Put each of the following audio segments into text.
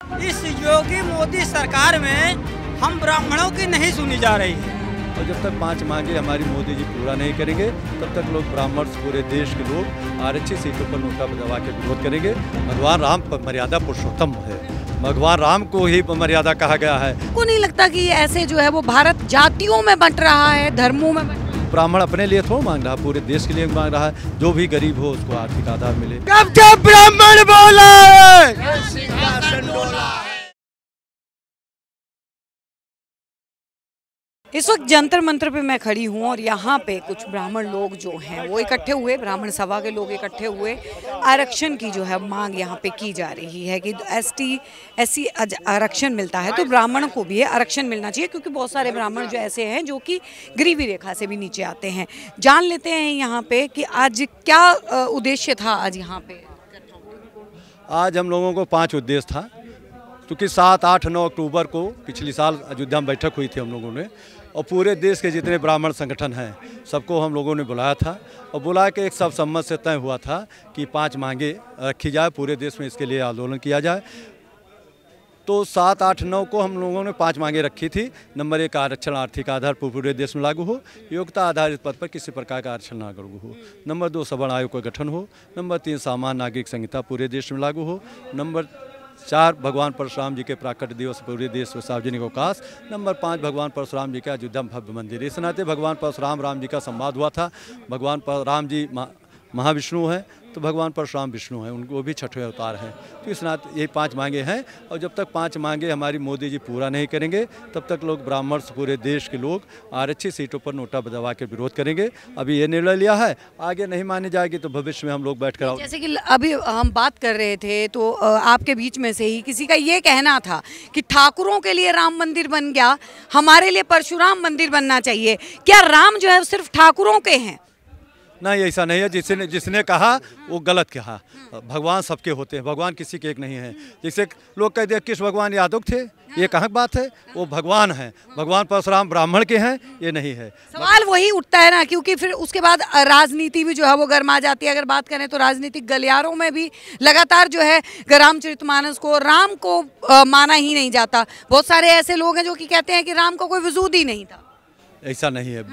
इस योगी मोदी सरकार में हम ब्राह्मणों की नहीं सुनी जा रही है। और जब तक 5 मांगे हमारी मोदी जी पूरा नहीं करेंगे तब तक लोग ब्राह्मण पूरे देश के लोग आरक्षित सीटों पर नोटा दबा के विरोध करेंगे। भगवान राम मर्यादा पुरुषोत्तम है, भगवान राम को ही मर्यादा कहा गया है। को नहीं लगता कि ऐसे जो है वो भारत जातियों में बंट रहा है, धर्मों में बंट रहा है? ब्राह्मण अपने लिए थोड़ा मांग रहा है, पूरे देश के लिए मांग रहा है। जो भी गरीब हो उसको आर्थिक आधार मिले। जब जब ब्राह्मण बोला इस वक्त जंतर मंतर पे मैं खड़ी हूँ और यहाँ पे कुछ ब्राह्मण लोग जो हैं वो इकट्ठे हुए, ब्राह्मण सभा के लोग इकट्ठे हुए आरक्षण की जो है मांग यहाँ पे की जा रही है कि SC आरक्षण मिलता है तो ब्राह्मणों को भी आरक्षण मिलना चाहिए, क्योंकि बहुत सारे ब्राह्मण जो ऐसे हैं जो कि गरीबी रेखा से भी नीचे आते हैं। जान लेते हैं यहाँ पे कि आज क्या उद्देश्य था। आज यहाँ पे आज हम लोगों को 5 उद्देश्य था, क्योंकि 7, 8, 9 अक्टूबर को पिछले साल अयोध्या में बैठक हुई थी हम लोगों ने, और पूरे देश के जितने ब्राह्मण संगठन हैं सबको हम लोगों ने बुलाया था और बुला के एक सर्वसम्मत से तय हुआ था कि 5 मांगे रखी जाए, पूरे देश में इसके लिए आंदोलन किया जाए। तो 7, 8, 9 को हम लोगों ने 5 मांगे रखी थी। नंबर 1, आरक्षण आर्थिक आधार पर पूरे देश में लागू हो, योग्यता आधारित पद पर किसी प्रकार का आरक्षण ना लागू हो। नंबर 2, सवर्ण आयोग का गठन हो। नंबर 3, सामान्य नागरिक संहिता पूरे देश में लागू हो। नंबर 4, भगवान परशुराम जी के प्राकट्य दिवस पूरे देश में सार्वजनिक अवकाश। नंबर 5, भगवान परशुराम जी का अयोध्या में भव्य मंदिर। इस नाते भगवान परशुराम राम जी का संवाद हुआ था। भगवान राम जी महाविष्णु हैं तो भगवान परशुराम विष्णु हैं, उनको भी छठवें अवतार हैं। तो इस नाते ये 5 मांगे हैं और जब तक 5 मांगे हमारी मोदी जी पूरा नहीं करेंगे तब तक लोग ब्राह्मण पूरे देश के लोग आरक्षित सीटों पर नोटा दबा के विरोध करेंगे। अभी ये निर्णय लिया है, आगे नहीं मानी जाएगी तो भविष्य में हम लोग बैठ कर, जैसे कि अभी हम बात कर रहे थे तो आपके बीच में से ही किसी का ये कहना था कि ठाकुरों के लिए राम मंदिर बन गया, हमारे लिए परशुराम मंदिर बनना चाहिए। क्या राम जो है सिर्फ ठाकुरों के हैं? नहीं, ऐसा नहीं है। जिसने कहा वो गलत कहा। भगवान सबके होते हैं, भगवान किसी के एक नहीं है। जैसे लोग कहते हैं कृष्ण भगवान यादव थे, ये कहाँ की बात है? वो भगवान हैं, भगवान परशुराम ब्राह्मण के हैं, ये नहीं है। सवाल वही उठता है ना, क्योंकि फिर उसके बाद राजनीति भी जो है वो गर्मा जाती है। अगर बात करें तो राजनीतिक गलियारों में भी लगातार जो है रामचरितमानस को, राम को माना ही नहीं जाता। बहुत सारे ऐसे लोग हैं जो कि कहते हैं कि राम का कोई वजूद ही नहीं था। ऐसा नहीं है।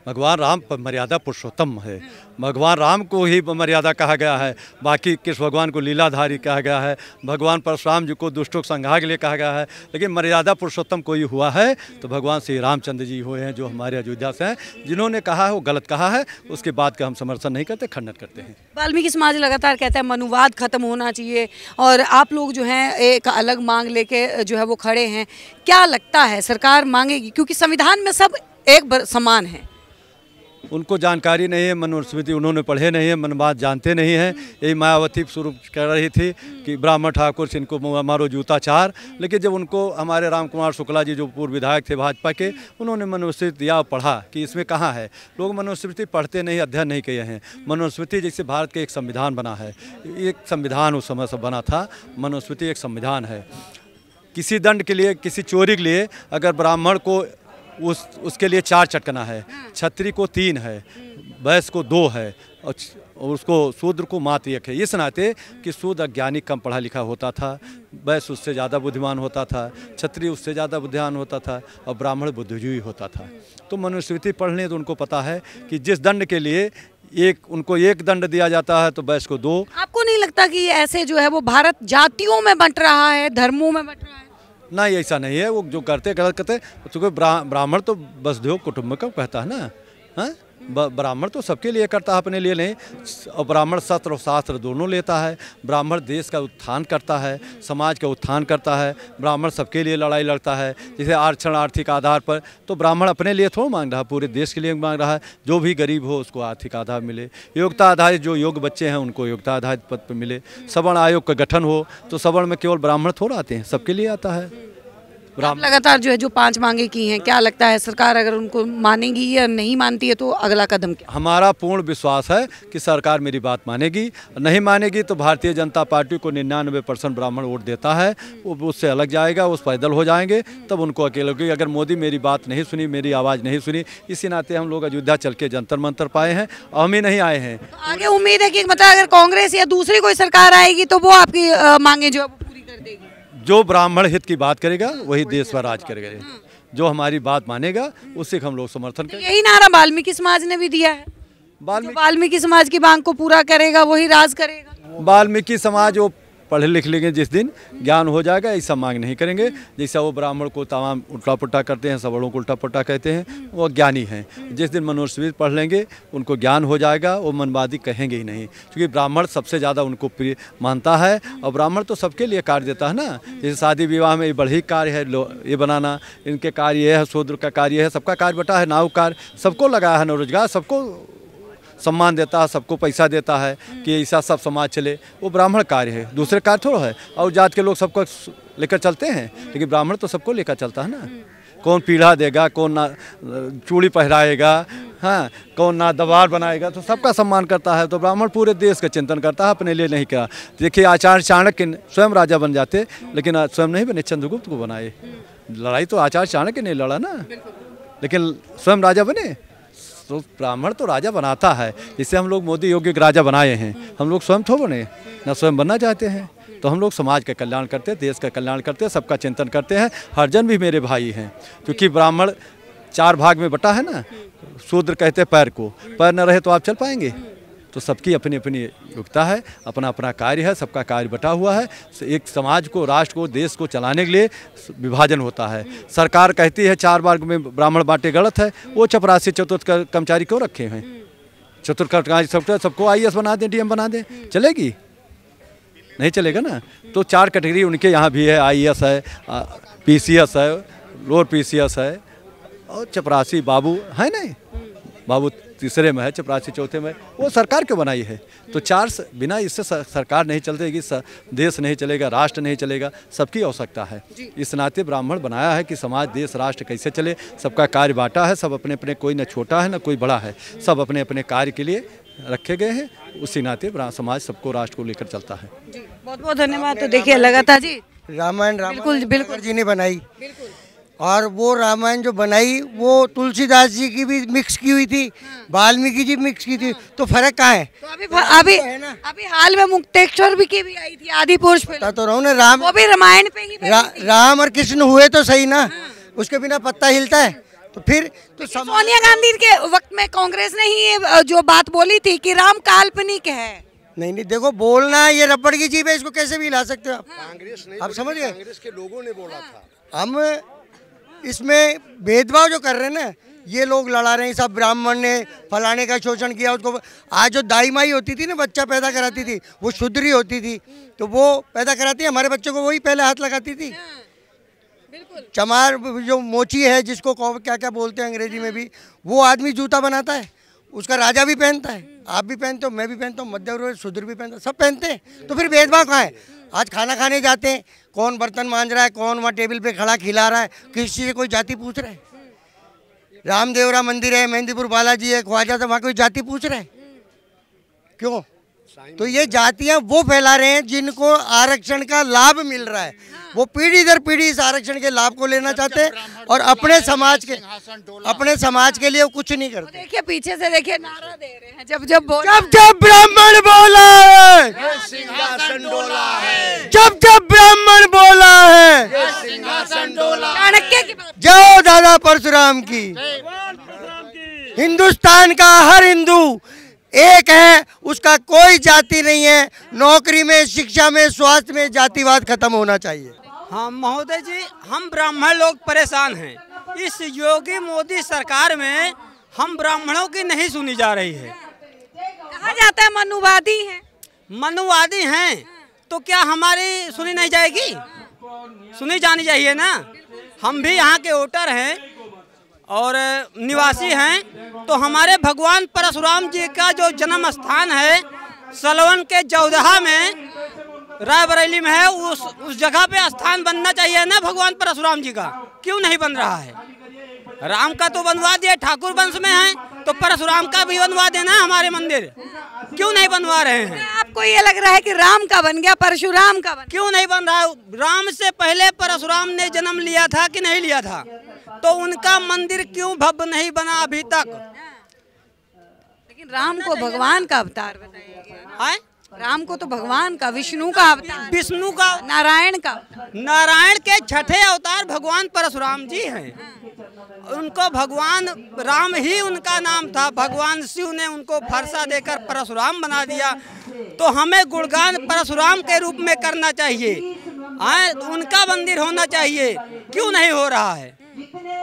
भगवान राम मर्यादा पुरुषोत्तम है, भगवान राम को ही मर्यादा कहा गया है। बाकी कृष्ण भगवान को लीलाधारी कहा गया है, भगवान परशुराम जी को दुष्टों के संहार के लिए कहा गया है। लेकिन मर्यादा पुरुषोत्तम कोई हुआ है तो भगवान श्री रामचंद्र जी हुए हैं, जो हमारे अयोध्या से हैं। जिन्होंने कहा है वो गलत कहा है, उसके बाद का हम समर्थन नहीं करते, खंडन करते हैं। वाल्मीकि समाज लगातार कहता है मनुवाद खत्म होना चाहिए और आप लोग जो हैं एक अलग मांग लेके जो है वो खड़े हैं। क्या लगता है सरकार मांगेगी? क्योंकि संविधान में सब एक समान है। उनको जानकारी नहीं है, मनुस्मृति उन्होंने पढ़े नहीं है, मनवाद जानते नहीं हैं। यही मायावती शुरू कर रही थी कि ब्राह्मण ठाकुर से इनको मारो जूता चार। लेकिन जब उनको हमारे राम कुमार शुक्ला जी जो पूर्व विधायक थे भाजपा के, उन्होंने मनुस्मृति दिया, पढ़ा कि इसमें कहाँ है। लोग मनुस्मृति पढ़ते नहीं, अध्ययन नहीं किए हैं। मनुस्मृति जैसे भारत के एक संविधान बना है, एक संविधान उस समय से बना था। मनुस्मृति एक संविधान है। किसी दंड के लिए, किसी चोरी के लिए अगर ब्राह्मण को उसके लिए 4 चटकना है, क्षत्रिय को 3 है, वैश्य को 2 है और उसको शूद्र को मात्र 1 है। इस नाते कि शूद्र अज्ञानी कम पढ़ा लिखा होता था, वैश्य उससे ज़्यादा बुद्धिमान होता था, क्षत्रिय उससे ज़्यादा बुद्धिमान होता था और ब्राह्मण बुद्धिजीवी होता था। तो मनुस्मृति पढ़ने तो उनको पता है कि जिस दंड के लिए उनको 1 दंड दिया जाता है तो वैश्य को 2। आपको नहीं लगता कि ऐसे जो है वो भारत जातियों में बंट रहा है, धर्मों में बंट रहा है? नहीं, ऐसा नहीं है। वो जो करते गलत करते, क्योंकि ब्राह्मण तो वसुधैव कुटुम्बकम कहता है ना। हाँ, ब्राह्मण तो सबके लिए करता है, अपने लिए नहीं। और ब्राह्मण सत्र और शास्त्र दोनों लेता है। ब्राह्मण देश का उत्थान करता है, समाज का उत्थान करता है। ब्राह्मण सबके लिए लड़ाई लड़ता है। जैसे आरक्षण आर्थिक आधार पर, तो ब्राह्मण अपने लिए थोड़ा मांग रहा है, पूरे देश के लिए मांग रहा है। जो भी गरीब हो उसको आर्थिक आधार मिले, योग्यता आधारित जो योग्य बच्चे हैं उनको योग्यता आधारित पद पर मिले। सवर्ण आयोग का गठन हो, तो सवर्ण में केवल ब्राह्मण थोड़ा आते हैं, सबके लिए आता है। लगातार जो है जो 5 मांगे की हैं, क्या लगता है सरकार अगर उनको मानेगी या नहीं मानती है तो अगला कदम क्या? हमारा पूर्ण विश्वास है कि सरकार मेरी बात मानेगी। नहीं मानेगी तो भारतीय जनता पार्टी को 99% ब्राह्मण वोट देता है, वो उससे अलग जाएगा, उस पैदल हो जाएंगे, तब उनको अकेले। क्योंकि अगर मोदी मेरी बात नहीं सुनी, मेरी आवाज़ नहीं सुनी, इसी नाते हम लोग अयोध्या चल के जंतर मंतर पाए हैं, हम ही नहीं आए हैं। तो आगे उम्मीद है कि मतलब अगर कांग्रेस या दूसरी कोई सरकार आएगी तो वो आपकी मांगे जो है वो पूरी कर देगी? जो ब्राह्मण हित की बात करेगा वही देश पर राज करेगा। जो हमारी बात मानेगा उससे हम लोग समर्थन करेंगे। यही नारा वाल्मीकि समाज ने भी दिया है, वाल्मीकि समाज की मांग को पूरा करेगा वही राज करेगा। वाल्मीकि समाज वो पढ़े लिख लेंगे, जिस दिन ज्ञान हो जाएगा ऐसा मांग नहीं करेंगे। जैसा वो ब्राह्मण को तमाम उल्टा पुल्टा करते हैं, सबड़ों को उल्टा पुल्टा कहते हैं, वो ज्ञानी हैं। जिस दिन मनुष्यविद पढ़ लेंगे उनको ज्ञान हो जाएगा, वो मनवादी कहेंगे ही नहीं, क्योंकि ब्राह्मण सबसे ज़्यादा उनको प्रिय मानता है। और ब्राह्मण तो सबके लिए कार्य देता है ना, जैसे शादी विवाह में ये बड़ी कार्य है, ये बनाना, इनके कार्य ये है, शूद्र का कार्य है, सबका कार्य बटा है, नाव कार्य सबको लगाया है, न रोजगार सबको सम्मान देता है, सबको पैसा देता है कि ऐसा सब समाज चले। वो ब्राह्मण कार्य है, दूसरे कार्य थोड़ा है। और जात के लोग सबको लेकर चलते हैं, लेकिन ब्राह्मण तो सबको लेकर चलता है ना। कौन पीढ़ा देगा, कौन ना चूड़ी पहराएगा, हाँ, कौन ना दवार बनाएगा, तो सबका सम्मान करता है। तो ब्राह्मण पूरे देश का चिंतन करता है, अपने लिए नहीं करा। देखिए आचार्य चाणक्य स्वयं राजा बन जाते, लेकिन स्वयं नहीं बने, चंद्रगुप्त को बनाए। लड़ाई तो आचार्य चाणक्य ने लड़ा ना, लेकिन स्वयं राजा बने। तो ब्राह्मण तो राजा बनाता है, जिससे हम लोग मोदी योगी के राजा बनाए हैं। हम लोग स्वयं थोड़ा बने, ना स्वयं बनना चाहते हैं। तो हम लोग समाज का कल्याण करते हैं, देश का कल्याण करते हैं, सबका चिंतन करते हैं। हरिजन भी मेरे भाई हैं, क्योंकि ब्राह्मण 4 भाग में बटा है ना। शूद्र कहते हैं पैर को, पैर न रहे तो आप चल पाएंगे। तो सबकी अपनी अपनी योग्यता है, अपना अपना कार्य है, सबका कार्य बटा हुआ है। एक समाज को, राष्ट्र को, देश को चलाने के लिए विभाजन होता है। सरकार कहती है 4 वर्ग में ब्राह्मण बांटे, गलत है। वो चपरासी चतुर्थ कर्मचारी क्यों रखे हैं? चतुर्थ कर्मचारी सबको IAS बना दें, DM बना दें, चलेगी? नहीं चलेगा ना। तो 4 कैटेगरी उनके यहाँ भी है, IAS है, PCS है, लोअर PCS है, और चपरासी बाबू है नहीं, बाबू तीसरे में है, चपरासी चौथे में। वो सरकार क्यों बनाई है? तो 4 बिना इससे सरकार नहीं चलतेगी, देश नहीं चलेगा, राष्ट्र नहीं चलेगा। सबकी आवश्यकता है। इस नाते ब्राह्मण बनाया है कि समाज, देश, राष्ट्र कैसे चले। सबका कार्य बांटा है, सब अपने अपने, कोई न छोटा है न कोई बड़ा है, सब अपने अपने कार्य के लिए रखे गए हैं। उसी नाते समाज सबको, राष्ट्र को लेकर चलता है। बहुत बहुत धन्यवाद। तो देखिए लगातार जी रामायण बिल्कुल जी ने बनाई, और वो रामायण जो बनाई वो तुलसीदास जी की भी मिक्स की हुई थी, वाल्मीकि जी मिक्स की थी। तो फर्क कहाँ है? तो अभी हाल में मुक्तेश्वर भी की भी आई थी, आदि पुरुष फिल्म। तो रहो ना, राम वो भी रामायण पे ही राम और कृष्ण हुए तो सही ना, उसके बिना पत्ता हिलता है? तो फिर तो सोनिया गांधी के वक्त में कांग्रेस ने ही जो बात बोली थी कि राम काल्पनिक है। नहीं, देखो बोलना ये रबड़ की चीज है, इसको कैसे भी ला सकते हो आप? कांग्रेस नहीं, आप समझ गए? कांग्रेस के लोगों ने बोला था। हम इसमें भेदभाव जो कर रहे हैं ना, ये लोग लड़ा रहे हैं, सब ब्राह्मण ने फलाने का शोषण किया उसको। आज जो दाई माई होती थी ना, बच्चा पैदा कराती थी, वो शुद्री होती थी, तो वो पैदा कराती, हमारे बच्चों को वही पहले हाथ लगाती थी। चमार जो मोची है, जिसको क्या क्या बोलते हैं अंग्रेजी में भी, वो आदमी जूता बनाता है, उसका राजा भी पहनता है, आप भी पहनते हो, मैं भी पहनता हूँ, मध्य वर्ग शूद्र भी पहनता है, सब पहनते हैं। तो फिर भेदभाव कहाँ है? आज खाना खाने जाते हैं, कौन बर्तन मांज रहा है, कौन वहाँ टेबल पे खड़ा खिला रहा है, किसी से कोई जाति पूछ रहा है? रामदेवरा मंदिर है, मेहंदीपुर बालाजी है, ख्वाजा, तो वहाँ कोई जाति पूछ रहा है? क्यों? तो ये जातियाँ वो फैला रहे हैं जिनको आरक्षण का लाभ मिल रहा है। वो पीढ़ी दर पीढ़ी इस आरक्षण के लाभ को लेना चाहते हैं, और अपने समाज के लिए वो कुछ नहीं करते। देखिए पीछे से देखिए नारा दे रहे हैं, जब ब्राह्मण बोला है, सिंहासन डोला है, जब ब्राह्मण बोला है, सिंहासन डोला। चाणक्य की बात, जय दादा परशुराम की। हिंदुस्तान का हर हिंदू एक है, उसका कोई जाति नहीं है। नौकरी में, शिक्षा में, स्वास्थ्य में जातिवाद खत्म होना चाहिए। हाँ महोदय जी, हम ब्राह्मण लोग परेशान हैं। इस योगी मोदी सरकार में हम ब्राह्मणों की नहीं सुनी जा रही है। कहा जाता है मनुवादी हैं। मनुवादी हैं तो क्या हमारी सुनी नहीं जाएगी? सुनी जानी चाहिए ना। हम भी यहाँ के वोटर हैं और निवासी हैं। तो हमारे भगवान परशुराम जी का जो जन्म स्थान है सलवन के जौदहा में, रायबरेली में है, उस जगह पे स्थान बनना चाहिए ना भगवान परशुराम जी का। क्यों नहीं बन रहा है? राम का तो बनवा दिया, ठाकुर वंश में है, तो परशुराम का भी बनवा देना हमारे मंदिर। क्यों नहीं बनवा रहे हैं? आपको ये लग रहा है कि राम का बन गया, परशुराम का बन? क्यों नहीं बन रहा है? राम से पहले परशुराम ने जन्म लिया था कि नहीं लिया था? तो उनका मंदिर क्यों भव्य नहीं बना अभी तक? लेकिन राम को भगवान का अवतार बताया गया है। राम को तो भगवान का, विष्णु का अवतार, विष्णु का, नारायण का। नारायण के छठे अवतार भगवान परशुराम जी हैं। उनको भगवान राम ही उनका नाम था। भगवान शिव ने उनको फरसा देकर परशुराम बना दिया। तो हमें गुणगान परशुराम के रूप में करना चाहिए। उनका मंदिर होना चाहिए, क्यों नहीं हो रहा है?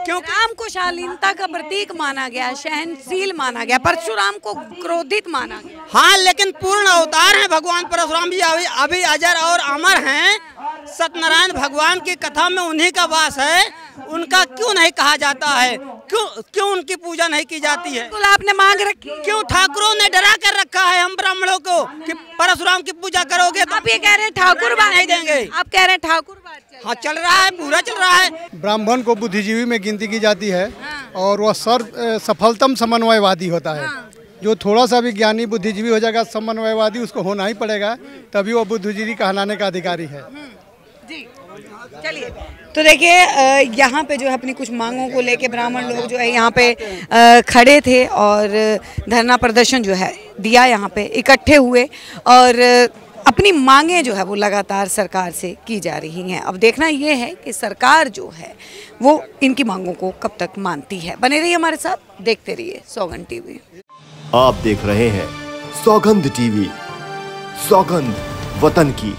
क्योंकि राम को शालीनता का प्रतीक माना गया, सहनशील माना गया, परशुराम को क्रोधित माना गया। हाँ, लेकिन पूर्ण अवतार हैं भगवान परशुराम जी, अभी अजर और अमर हैं। सत्यनारायण भगवान की कथा में उन्हीं का वास है। उनका क्यों नहीं कहा जाता है? क्यों उनकी पूजा नहीं की जाती है? तो आपने मांग रखी, क्यों ठाकुरों ने डरा कर रखा है हम ब्राह्मणों को कि परशुराम की पूजा करोगे तो आप ये कह रहे हैं ठाकुर बात नहीं देंगे। आप कह रहे हैं ठाकुर बात हाँ, चल रहा है, पूरा चल रहा है। ब्राह्मण को बुद्धिजीवी में गिनती की जाती है और वह सफलतम समन्वयवादी होता है। जो थोड़ा सा भी ज्ञानी बुद्धिजीवी हो जाएगा समन्वयवादी, उसको होना ही पड़ेगा, तभी वो बुद्धिजीवी कहलाने का अधिकारी है। जी चलिए, तो देखिए यहाँ पे जो है अपनी कुछ मांगों को लेके ब्राह्मण लोग जो है यहाँ पे खड़े थे और धरना प्रदर्शन जो है दिया, यहाँ पे इकट्ठे हुए और अपनी मांगें जो है वो लगातार सरकार से की जा रही हैं। अब देखना ये है कि सरकार जो है वो इनकी मांगों को कब तक मानती है। बने रहिए हमारे साथ, देखते रहिए सौगंध टीवी। आप देख रहे हैं सौगंध टीवी, सौगंध वतन की।